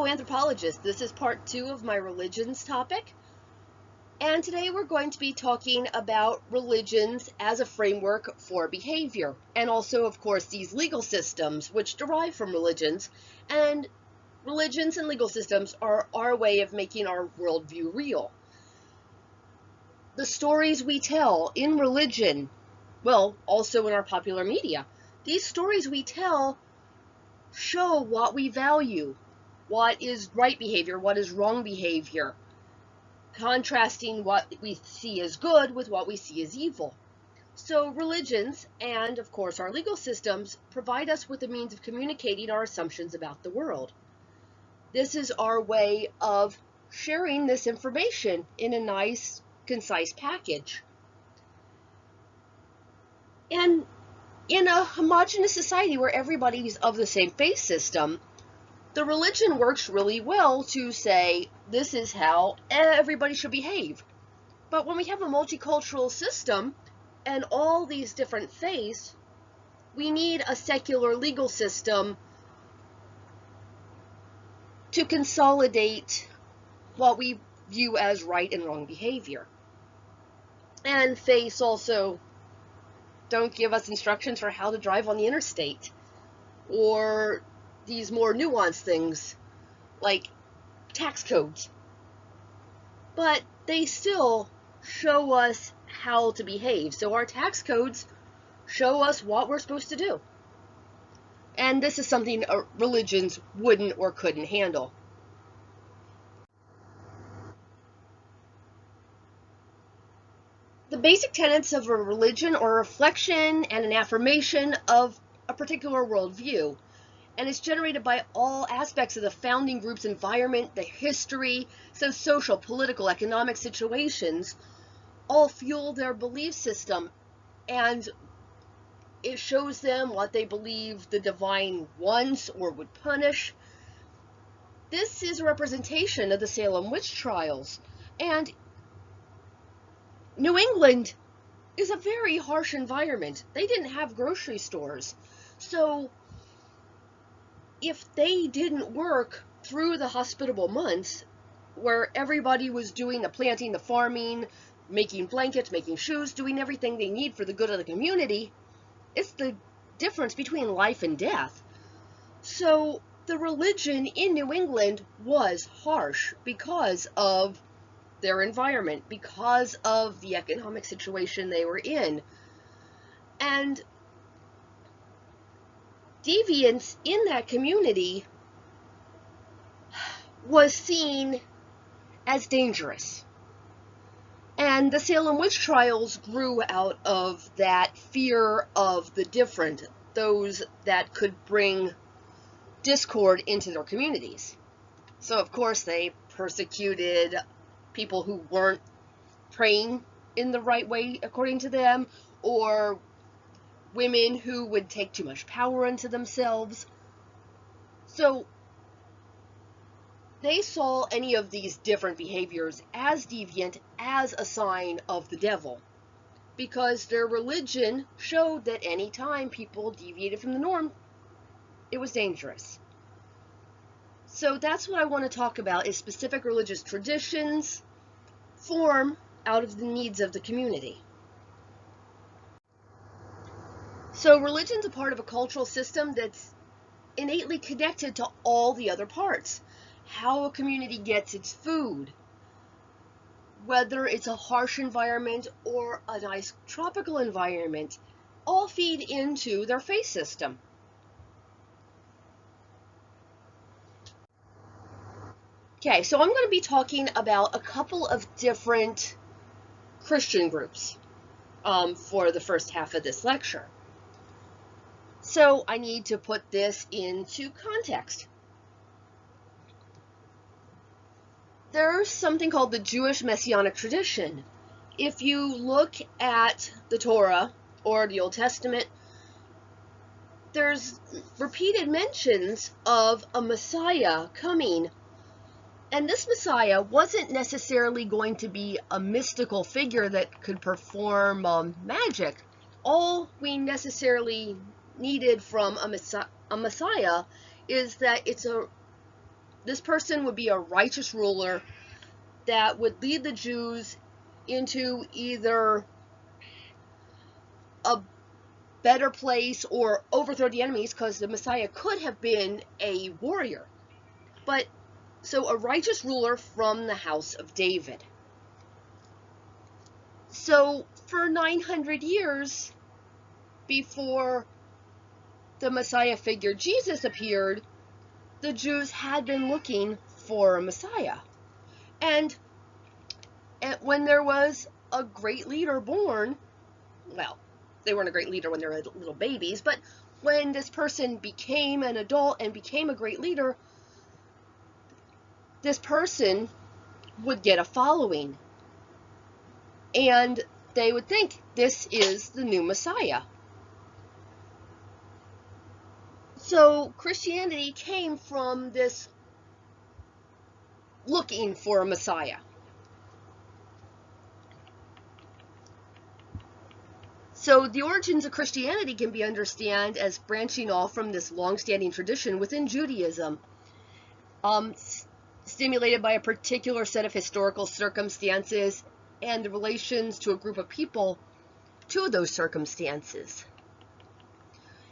anthropologist. This is part 2 of my religions topic. And today we're going to be talking about religions as a framework for behavior. And also, of course, these legal systems which derive from religions. And religions and legal systems are our way of making our worldview real. The stories we tell in religion, well, also in our popular media, these stories we tell show what we value, what is right behavior, what is wrong behavior, contrasting what we see as good with what we see as evil. So religions and, of course, our legal systems provide us with a means of communicating our assumptions about the world. This is our way of sharing this information in a nice, concise package. And in a homogeneous society where everybody is of the same faith system, the religion works really well to say, this is how everybody should behave. But when we have a multicultural system and all these different faiths, we need a secular legal system to consolidate what we view as right and wrong behavior. And faiths also don't give us instructions for how to drive on the interstate, or these more nuanced things like tax codes. But they still show us how to behave. So our tax codes show us what we're supposed to do. And this is something religions wouldn't or couldn't handle. The basic tenets of a religion are a reflection and an affirmation of a particular worldview. And it's generated by all aspects of the founding group's environment, the history, so social, political, economic situations all fuel their belief system, and it shows them what they believe the divine wants or would punish. This is a representation of the Salem witch trials, and New England is a very harsh environment. They didn't have grocery stores, so if they didn't work through the hospitable months where everybody was doing the planting, the farming, making blankets, making shoes, doing everything they need for the good of the community, it's the difference between life and death. So the religion in New England was harsh because of their environment, because of the economic situation they were in. And deviance in that community was seen as dangerous. And the Salem witch trials grew out of that fear of the different, those that could bring discord into their communities. So of course they persecuted people who weren't praying in the right way according to them, or women who would take too much power into themselves. So they saw any of these different behaviors as deviant, as a sign of the devil, because their religion showed that any time people deviated from the norm, it was dangerous. So that's what I want to talk about, is specific religious traditions form out of the needs of the community. So religion's a part of a cultural system that's innately connected to all the other parts. How a community gets its food, whether it's a harsh environment or a nice tropical environment, all feed into their faith system. Okay, so I'm going to be talking about a couple of different Christian groups for the first half of this lecture. So I need to put this into context. There's something called the Jewish Messianic tradition. If you look at the Torah or the Old Testament, there's repeated mentions of a Messiah coming. And this Messiah wasn't necessarily going to be a mystical figure that could perform magic. All we necessarily needed from a Messiah is that it's a This person would be a righteous ruler that would lead the Jews into either a better place or overthrow the enemies, because the Messiah could have been a warrior. But so a righteous ruler from the house of David. So for 900 years before the Messiah figure Jesus appeared, the Jews had been looking for a Messiah. And when there was a great leader born, well, they weren't a great leader when they were little babies, but when this person became an adult and became a great leader, this person would get a following. And they would think, this is the new Messiah. So Christianity came from this looking for a Messiah. So the origins of Christianity can be understood as branching off from this long-standing tradition within Judaism, stimulated by a particular set of historical circumstances and the relations to a group of people to those circumstances.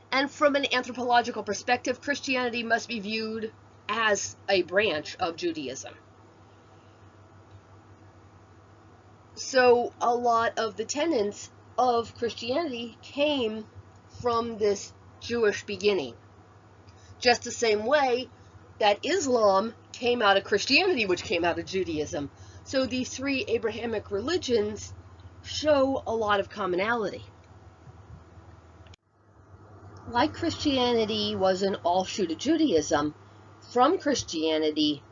And from an anthropological perspective, Christianity must be viewed as a branch of Judaism. So a lot of the tenets of Christianity came from this Jewish beginning. Just the same way that Islam came out of Christianity, which came out of Judaism. So these three Abrahamic religions show a lot of commonality. Like Christianity was an offshoot of Judaism, from Christianity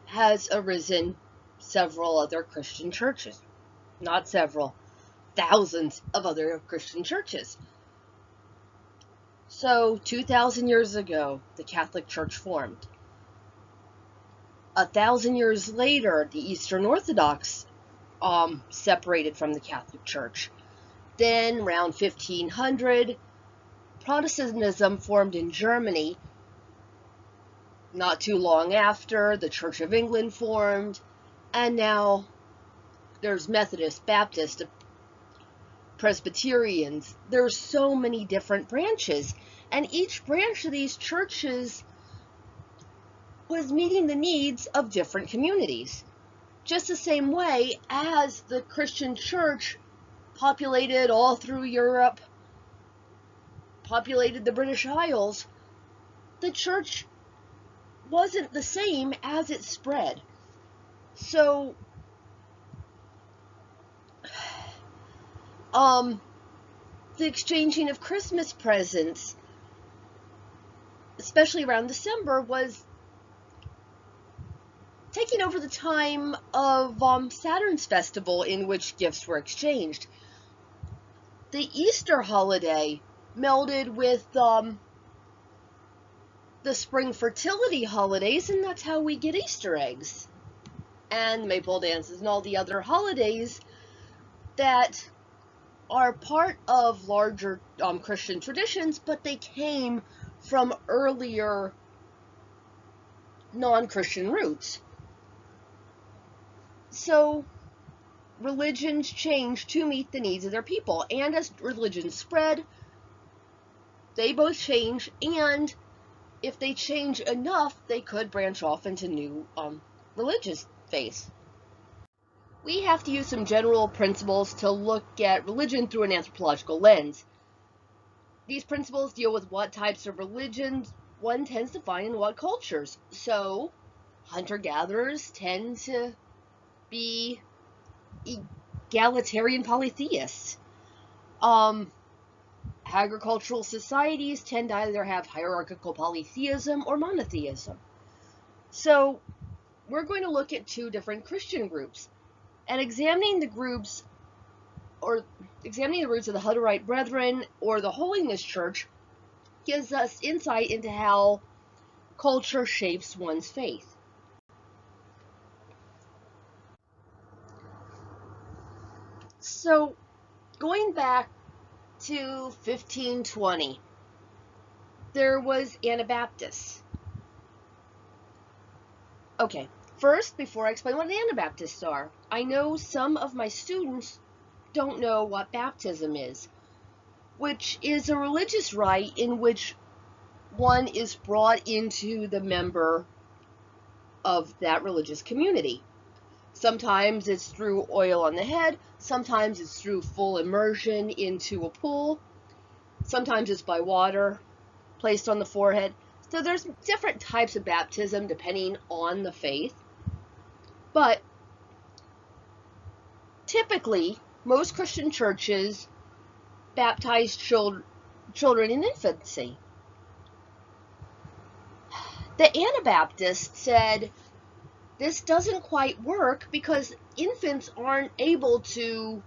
has arisen several other Christian churches. Not several, thousands of other Christian churches. So 2,000 years ago, the Catholic Church formed. 1,000 years later, the Eastern Orthodox separated from the Catholic Church. Then, around 1500, Protestantism formed in Germany. Not too long after, the Church of England formed, and now there's Methodist, Baptist, Presbyterians. There's so many different branches, and each branch of these churches was meeting the needs of different communities. Just the same way as the Christian church populated all through Europe, populated the British Isles, the church wasn't the same as it spread. So, the exchanging of Christmas presents, especially around December, was taking over the time of Saturn's festival, in which gifts were exchanged. The Easter holiday melded with the spring fertility holidays, and that's how we get Easter eggs and maypole dances and all the other holidays that are part of larger Christian traditions, but they came from earlier non-Christian roots. So religions change to meet the needs of their people, and as religions spread, they both change, and if they change enough, they could branch off into new religious faiths. We have to use some general principles to look at religion through an anthropological lens. These principles deal with what types of religions one tends to find in what cultures. So, hunter-gatherers tend to be egalitarian polytheists. Agricultural societies tend to either have hierarchical polytheism or monotheism. So, we're going to look at two different Christian groups. And examining the roots of the Hutterite Brethren or the Holiness Church gives us insight into how culture shapes one's faith. So, going back to 1520, there was Anabaptists. Okay, first, before I explain what Anabaptists are, I know some of my students don't know what baptism is, which is a religious rite in which one is brought into the member of that religious community. Sometimes it's through oil on the head, sometimes it's through full immersion into a pool, sometimes it's by water placed on the forehead. So there's different types of baptism depending on the faith. But typically, most Christian churches baptize children in infancy. The Anabaptists said this doesn't quite work because infants aren't able to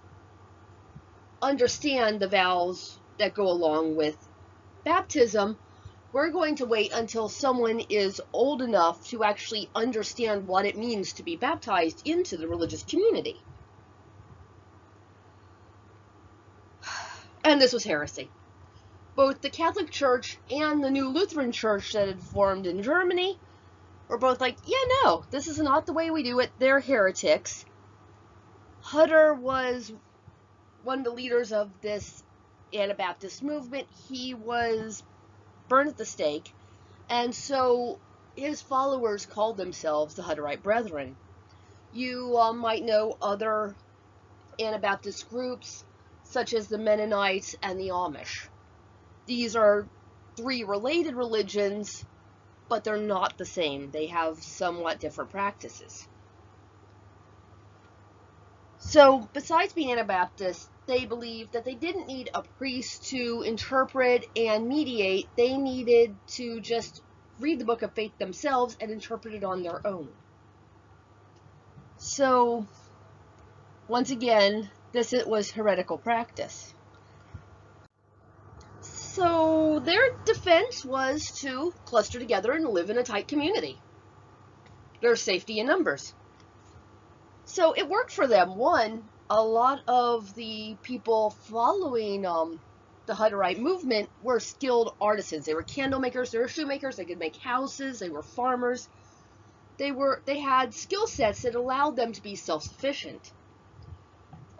understand the vows that go along with baptism. We're going to wait until someone is old enough to actually understand what it means to be baptized into the religious community. And this was heresy. Both the Catholic Church and the new Lutheran Church that had formed in Germany were both like, yeah, no, this is not the way we do it. They're heretics. Hutter was one of the leaders of this Anabaptist movement. He was burned at the stake, and so his followers called themselves the Hutterite Brethren. You might know other Anabaptist groups, such as the Mennonites and the Amish. These are three related religions, but they're not the same. They have somewhat different practices. So, besides being Anabaptist, they believed that they didn't need a priest to interpret and mediate. They needed to just read the Book of Faith themselves and interpret it on their own. So, once again, this was heretical practice. So, their defense was to cluster together and live in a tight community. There's safety in numbers. So it worked for them. One, a lot of the people following the Hutterite movement were skilled artisans. They were candle makers, they were shoemakers, they could make houses, they were farmers. They had skill sets that allowed them to be self-sufficient.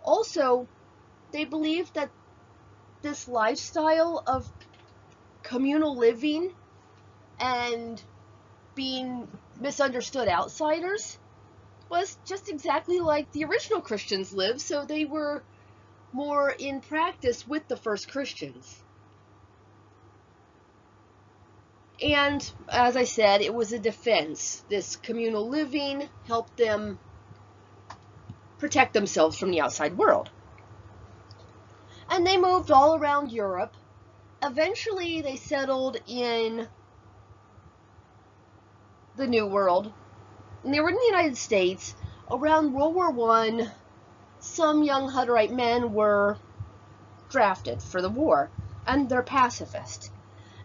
Also, they believed that this lifestyle of communal living and being misunderstood outsiders was just exactly like the original Christians lived, so they were more in practice with the first Christians. And as I said, it was a defense. This communal living helped them protect themselves from the outside world. And they moved all around Europe. Eventually, they settled in the New World. And they were in the United States. Around World War I, some young Hutterite men were drafted for the war, and they're pacifists.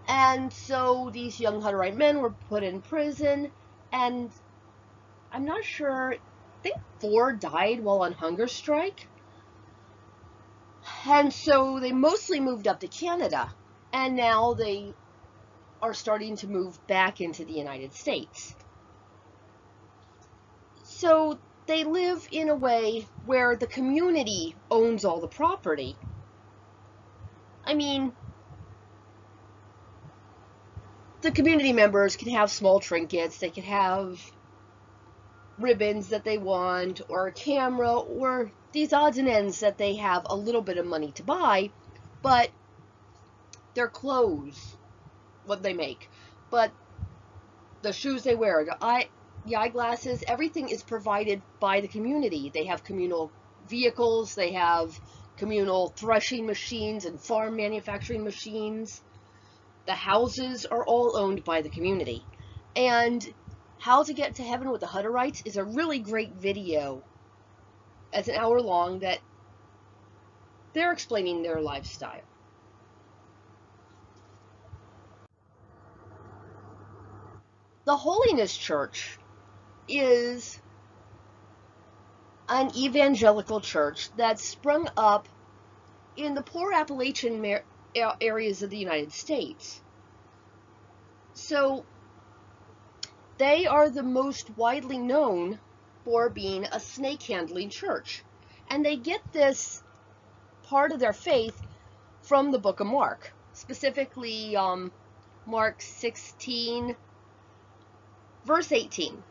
And so these young Hutterite men were put in prison, and I'm not sure, I think 4 died while on hunger strike. And so they mostly moved up to Canada, and now they are starting to move back into the United States. So they live in a way where the community owns all the property. I mean, the community members can have small trinkets, they can have ribbons that they want, or a camera, or these odds and ends that they have a little bit of money to buy, but their clothes, what they make, but the shoes they wear, the eyeglasses, everything is provided by the community. They have communal vehicles, they have communal threshing machines and farm manufacturing machines. The houses are all owned by the community. And How to Get to Heaven with the Hutterites is a really great video. It's an hour long that they're explaining their lifestyle. The Holiness Church is an evangelical church that sprung up in the poor Appalachian areas of the United States. So They are the most widely known for being a snake handling church. And they get this part of their faith from the book of Mark, specifically Mark 16, verse 18.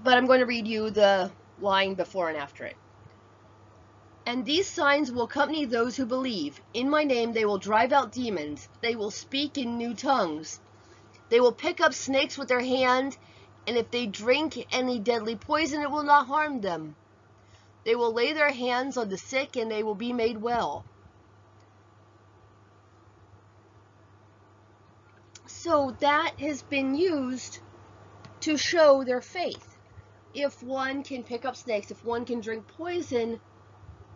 But I'm going to read you the line before and after it. And these signs will accompany those who believe. In my name they will drive out demons. They will speak in new tongues. They will pick up snakes with their hand, and if they drink any deadly poison, it will not harm them. They will lay their hands on the sick, and they will be made well. So that has been used to show their faith. If one can pick up snakes, if one can drink poison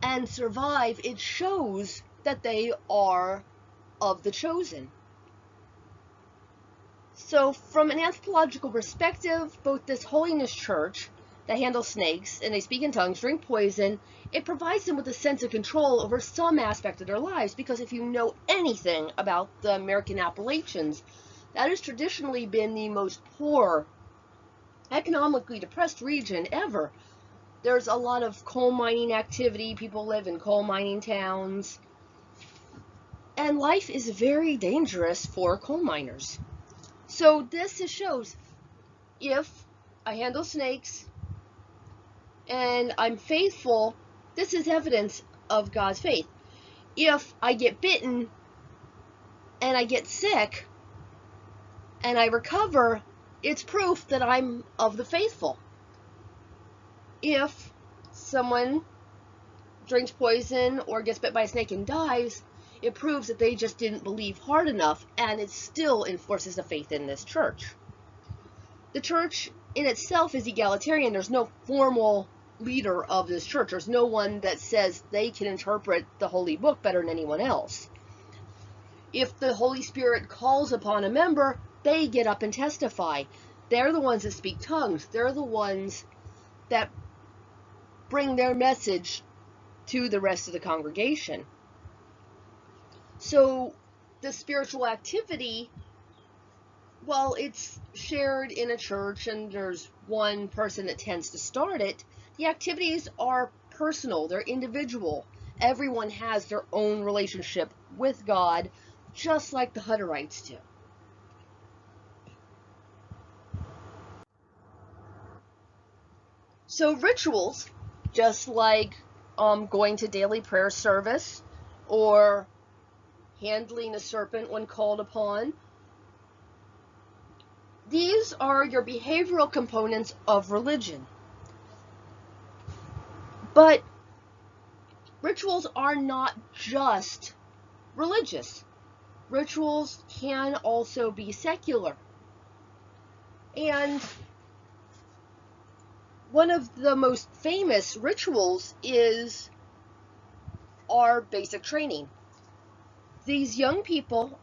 and survive, it shows that they are of the chosen. So from an anthropological perspective, both this holiness church that handles snakes and they speak in tongues, drink poison, it provides them with a sense of control over some aspect of their lives, because if you know anything about the American Appalachians, that has traditionally been the most poor, economically depressed region ever. There's a lot of coal mining activity. People live in coal mining towns. And life is very dangerous for coal miners. So this shows, if I handle snakes and I'm faithful, this is evidence of God's faith. If I get bitten and I get sick and I recover, it's proof that I'm of the faithful. If someone drinks poison or gets bit by a snake and dies, it proves that they just didn't believe hard enough, and it still enforces the faith in this church. The church in itself is egalitarian. There's no formal leader of this church. There's no one that says they can interpret the Holy Book better than anyone else. If the Holy Spirit calls upon a member, they get up and testify. They're the ones that speak tongues. They're the ones that bring their message to the rest of the congregation. So the spiritual activity, while it's shared in a church and there's one person that tends to start it, the activities are personal, they're individual. Everyone has their own relationship with God, just like the Hutterites do. So rituals, just like going to daily prayer service or handling a serpent when called upon, these are your behavioral components of religion. But rituals are not just religious. Rituals can also be secular. And one of the most famous rituals is our basic training. These young people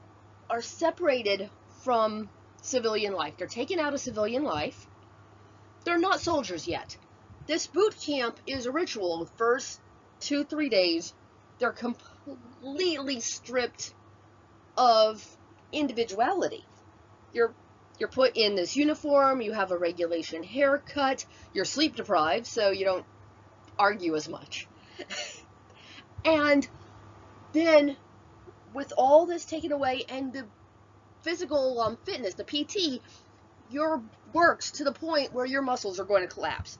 are separated from civilian life. They're taken out of civilian life. They're not soldiers yet. This boot camp is a ritual. The first 2-3 days, they're completely stripped of individuality. You're put in this uniform, you have a regulation haircut, you're sleep deprived, so you don't argue as much. And then, with all this taken away and the physical fitness, the PT, you're worked to the point where your muscles are going to collapse.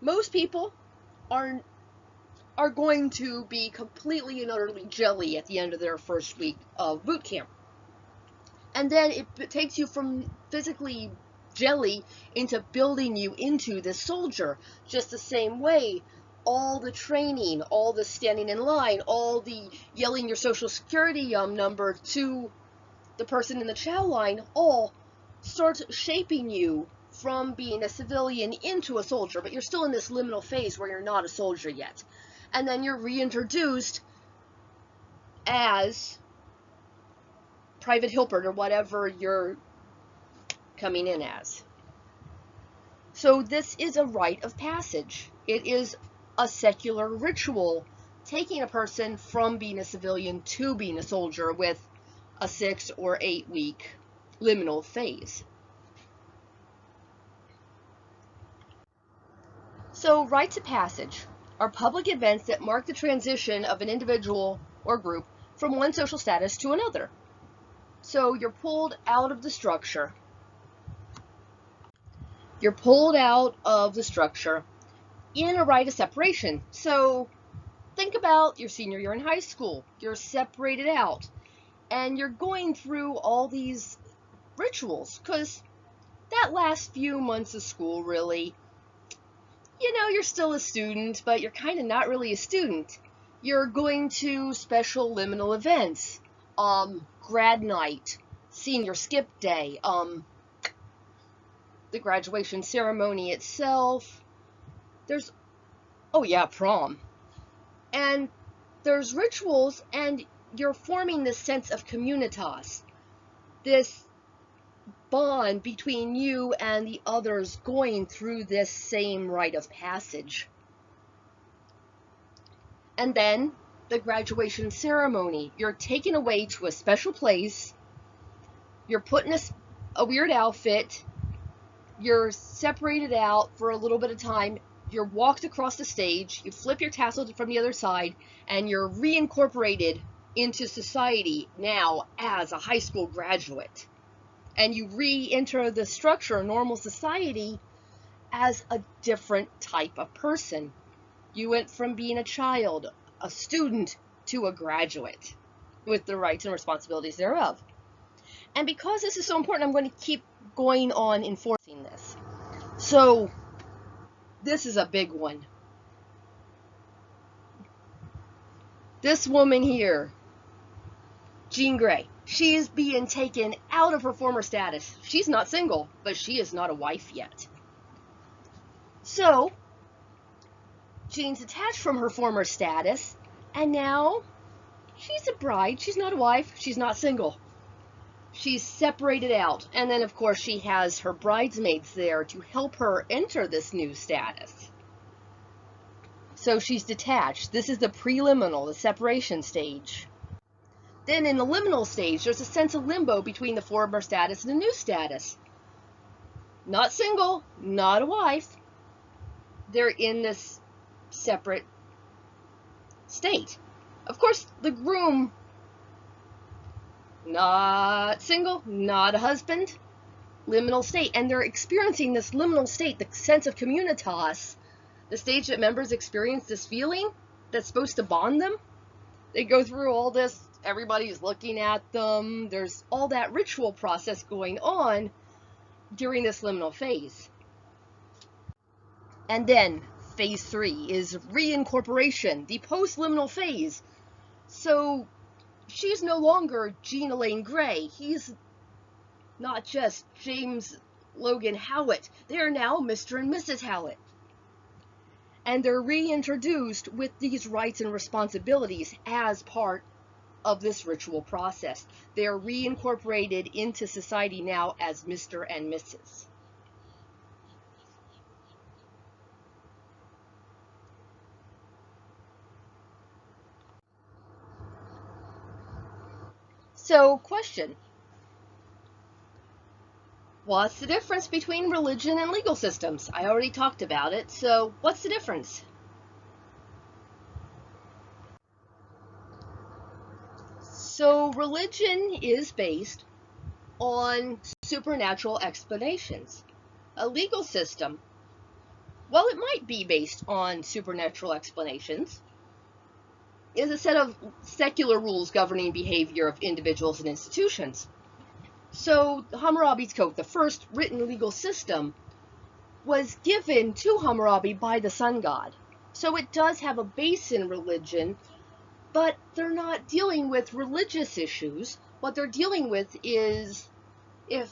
Most people are going to be completely and utterly jelly at the end of their first week of boot camp. And then it takes you from physically jelly into building you into this soldier. Just the same way, all the training, all the standing in line, all the yelling your social security number to the person in the chow line, all starts shaping you from being a civilian into a soldier. But you're still in this liminal phase where you're not a soldier yet. And then you're reintroduced as Private Hilpert or whatever you're coming in as. So this is a rite of passage. It is a secular ritual, taking a person from being a civilian to being a soldier with a 6 or 8 week liminal phase. So, rites of passage are public events that mark the transition of an individual or group from one social status to another. So, you're pulled out of the structure. You're pulled out of the structure in a rite of separation. So, think about your senior year in high school. You're separated out, and you're going through all these rituals, because that last few months of school, really, you're still a student, but you're kind of not really a student. You're going to special liminal events, grad night, senior skip day, the graduation ceremony itself. There's, oh yeah, prom. And there's rituals, and you're forming this sense of communitas, this bond between you and the others going through this same rite of passage. And then the graduation ceremony. You're taken away to a special place. You're put in a weird outfit. You're separated out for a little bit of time. You're walked across the stage. You flip your tassel from the other side, and you're reincorporated into society now as a high school graduate. And you re-enter the structure, normal society, as a different type of person. You went from being a child, a student, to a graduate, with the rights and responsibilities thereof. And because this is so important, I'm going to keep going on enforcing this. So, this is a big one. This woman here, Jean Grey, she is being taken out of her former status. She's not single, but she is not a wife yet. So, Jean's detached from her former status, and now she's a bride. She's not a wife. She's not single. She's separated out. And then, of course, she has her bridesmaids there to help her enter this new status. So she's detached. This is the preliminal, the separation stage. Then in the liminal stage, there's a sense of limbo between the former status and the new status. Not single, not a wife. They're in this separate state. Of course, the groom, not single, not a husband, liminal state. And they're experiencing this liminal state, the sense of communitas, the stage that members experience this feeling that's supposed to bond them. They go through all this, everybody's looking at them. There's all that ritual process going on during this liminal phase. And then phase 3 is reincorporation, the post-liminal phase. So she's no longer Jean Elaine Grey. He's not just James Logan Howitt. They are now Mr. and Mrs. Howitt. And they're reintroduced with these rights and responsibilities as part of this ritual process. They're reincorporated into society now as Mr. and Mrs. So, question. What's the difference between religion and legal systems? I already talked about it, so what's the difference? So, religion is based on supernatural explanations. A legal system, well, it might be based on supernatural explanations, is a set of secular rules governing behavior of individuals and institutions. So Hammurabi's Code, the first written legal system, was given to Hammurabi by the sun god. So it does have a base in religion, but they're not dealing with religious issues. What they're dealing with is if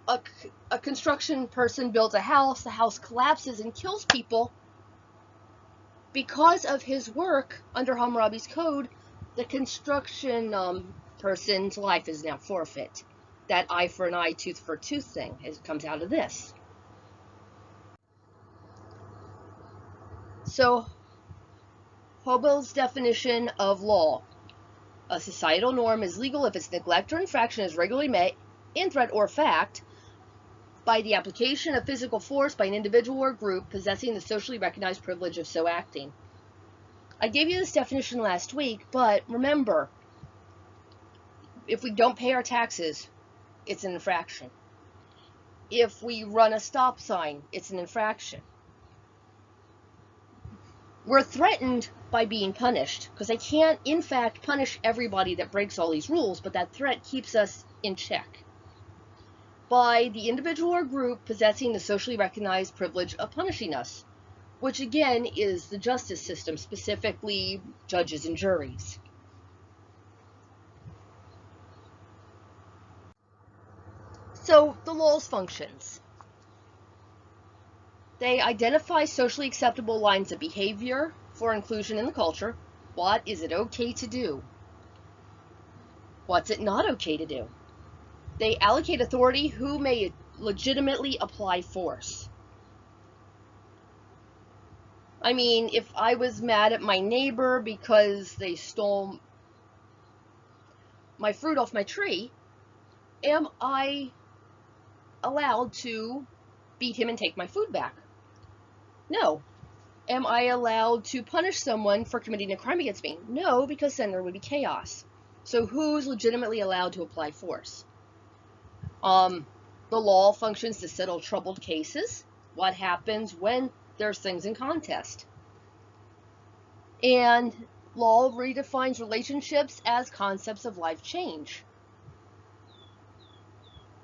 a construction person builds a house, the house collapses and kills people. Because of his work under Hammurabi's Code, the construction person's life is now forfeit. That eye for an eye, tooth for a tooth thing comes out of this. So, Hobel's definition of law. A societal norm is legal if its neglect or infraction is regularly met in threat or fact by the application of physical force by an individual or group possessing the socially recognized privilege of so acting. I gave you this definition last week, but remember, if we don't pay our taxes, it's an infraction. If we run a stop sign, it's an infraction. We're threatened by being punished, because I can't, in fact, punish everybody that breaks all these rules, but that threat keeps us in check. By the individual or group possessing the socially recognized privilege of punishing us, which again is the justice system, specifically judges and juries. So the law's functions. They identify socially acceptable lines of behavior for inclusion in the culture. What is it okay to do? What's it not okay to do? They allocate authority who may legitimately apply force. I mean, if I was mad at my neighbor because they stole my fruit off my tree, am I allowed to beat him and take my food back? No. Am I allowed to punish someone for committing a crime against me? No, because then there would be chaos. So who's legitimately allowed to apply force? The law functions to settle troubled cases. What happens when there's things in contest? And law redefines relationships as concepts of life change.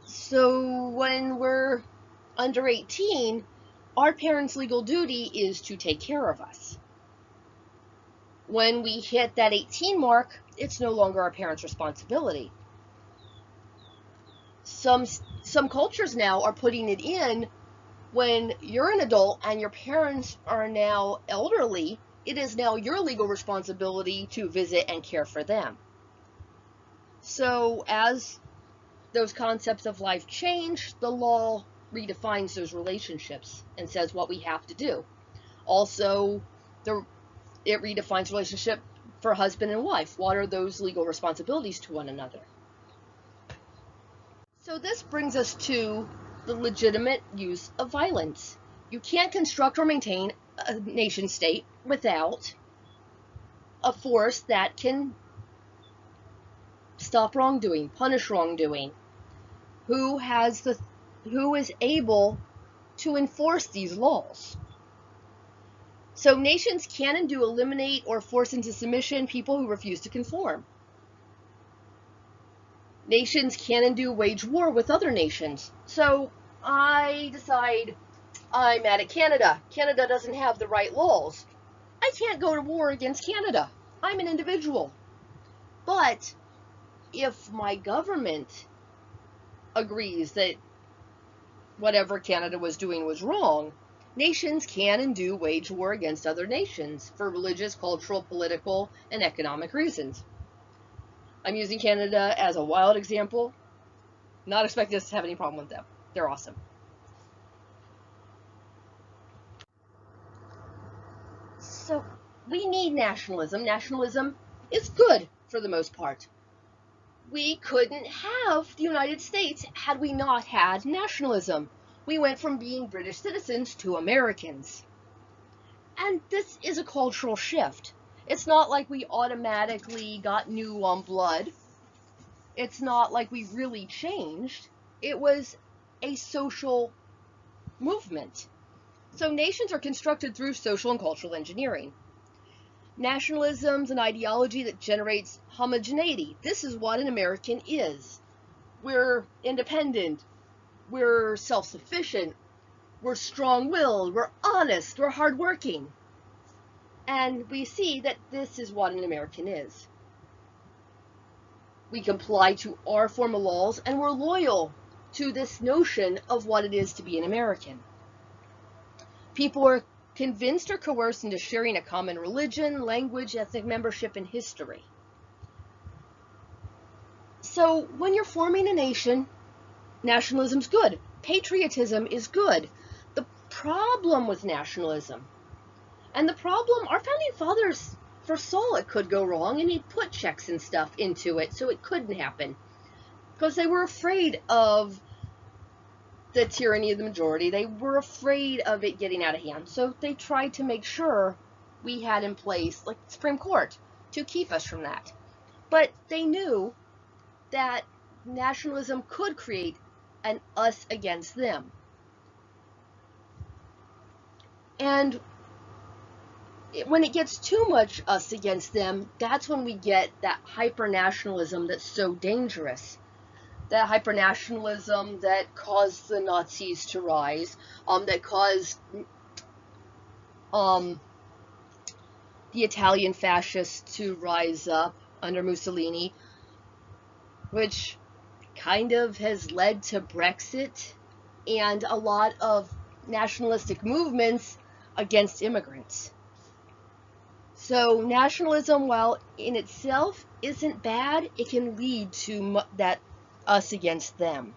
So when we're under 18, our parents' legal duty is to take care of us. When we hit that 18 mark, it's no longer our parents' responsibility. Some cultures now are putting it in when you're an adult and your parents are now elderly, it is now your legal responsibility to visit and care for them. So as those concepts of life change, the law redefines those relationships and says what we have to do. Also, it redefines relationship for husband and wife. What are those legal responsibilities to one another? So this brings us to the legitimate use of violence. You can't construct or maintain a nation state without a force that can stop wrongdoing, punish wrongdoing. Who is able to enforce these laws? So nations can and do eliminate or force into submission people who refuse to conform. Nations can and do wage war with other nations. So I decide I'm mad at Canada. Canada doesn't have the right laws. I can't go to war against Canada. I'm an individual. But if my government agrees that whatever Canada was doing was wrong, nations can and do wage war against other nations for religious, cultural, political, and economic reasons. I'm using Canada as a wild example. Not expecting us to have any problem with them. They're awesome. So we need nationalism. Nationalism is good for the most part. We couldn't have the United States had we not had nationalism. We went from being British citizens to Americans. And this is a cultural shift. It's not like we automatically got new on blood. It's not like we really changed. It was a social movement. So nations are constructed through social and cultural engineering. Nationalism's an ideology that generates homogeneity. This is what an American is. We're independent. We're self-sufficient. We're strong-willed. We're honest. We're hardworking. And we see that this is what an American is. We comply to our form of laws, and we're loyal to this notion of what it is to be an American. People are convinced or coerced into sharing a common religion, language, ethnic membership, and history. So when you're forming a nation, nationalism's good. Patriotism is good. The problem with nationalism, and the problem, our founding fathers foresaw it could go wrong, and he put checks and stuff into it so it couldn't happen. because they were afraid of the tyranny of the majority. They were afraid of it getting out of hand. So they tried to make sure we had in place, like the Supreme Court, to keep us from that. But they knew that nationalism could create an us against them. And when it gets too much us against them, that's when we get that hyper-nationalism that's so dangerous. That hyper-nationalism that caused the Nazis to rise, that caused the Italian fascists to rise up under Mussolini, which kind of has led to Brexit and a lot of nationalistic movements against immigrants. So nationalism, while in itself isn't bad, it can lead to that us against them.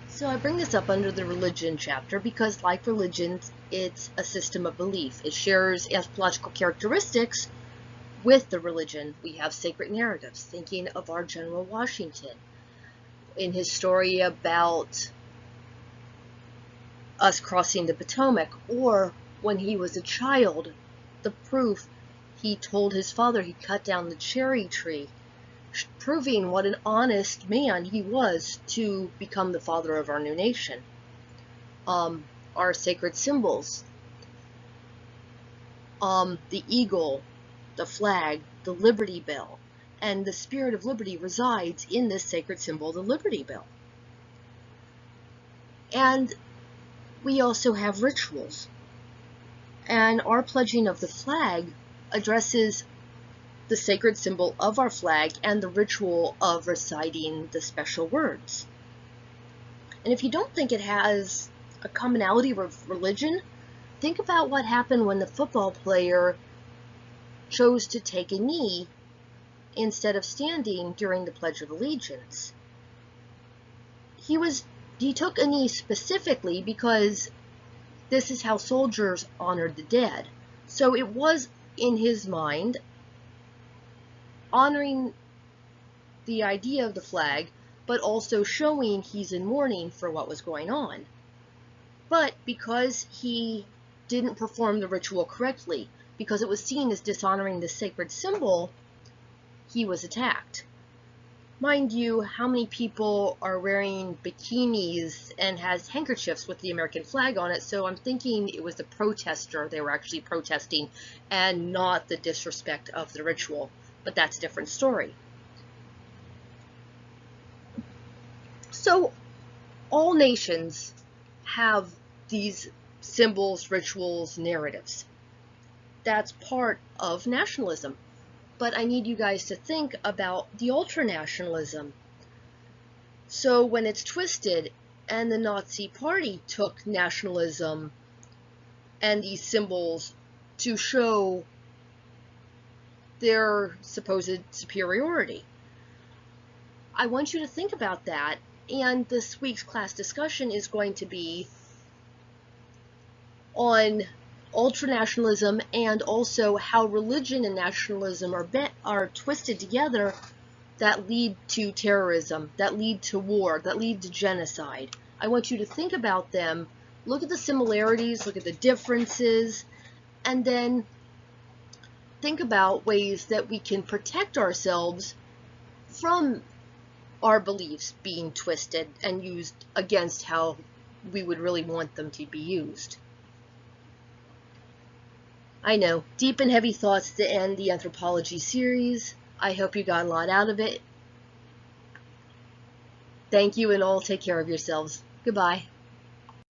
So I bring this up under the religion chapter because, like religions, it's a system of belief. It shares anthropological characteristics with the religion. We have sacred narratives, thinking of our General Washington in his story about us crossing the Potomac, or when he was a child, the proof he told his father he cut down the cherry tree, proving what an honest man he was to become the father of our new nation. Our sacred symbols, the eagle, the flag, the Liberty Bell, and the spirit of liberty resides in this sacred symbol, the Liberty Bell. And we also have rituals. And our pledging of the flag addresses the sacred symbol of our flag and the ritual of reciting the special words. And if you don't think it has a commonality with religion, think about what happened when the football player chose to take a knee instead of standing during the Pledge of Allegiance. He took a knee specifically because this is how soldiers honored the dead. So it was in his mind honoring the idea of the flag, but also showing he's in mourning for what was going on. But because he didn't perform the ritual correctly, because it was seen as dishonoring the sacred symbol, he was attacked. Mind you, how many people are wearing bikinis and has handkerchiefs with the American flag on it? So I'm thinking it was the protester they were actually protesting and not the disrespect of the ritual. But that's a different story. So all nations have these symbols, rituals, narratives. That's part of nationalism. But I need you guys to think about the ultranationalism. So when it's twisted, and the Nazi Party took nationalism and these symbols to show their supposed superiority. I want you to think about that, and this week's class discussion is going to be on ultranationalism and also how religion and nationalism are twisted together that lead to terrorism, that lead to war, that lead to genocide. I want you to think about them, look at the similarities, look at the differences, and then think about ways that we can protect ourselves from our beliefs being twisted and used against how we would really want them to be used. I know, deep and heavy thoughts to end the anthropology series. I hope you got a lot out of it. Thank you, and all take care of yourselves. Goodbye.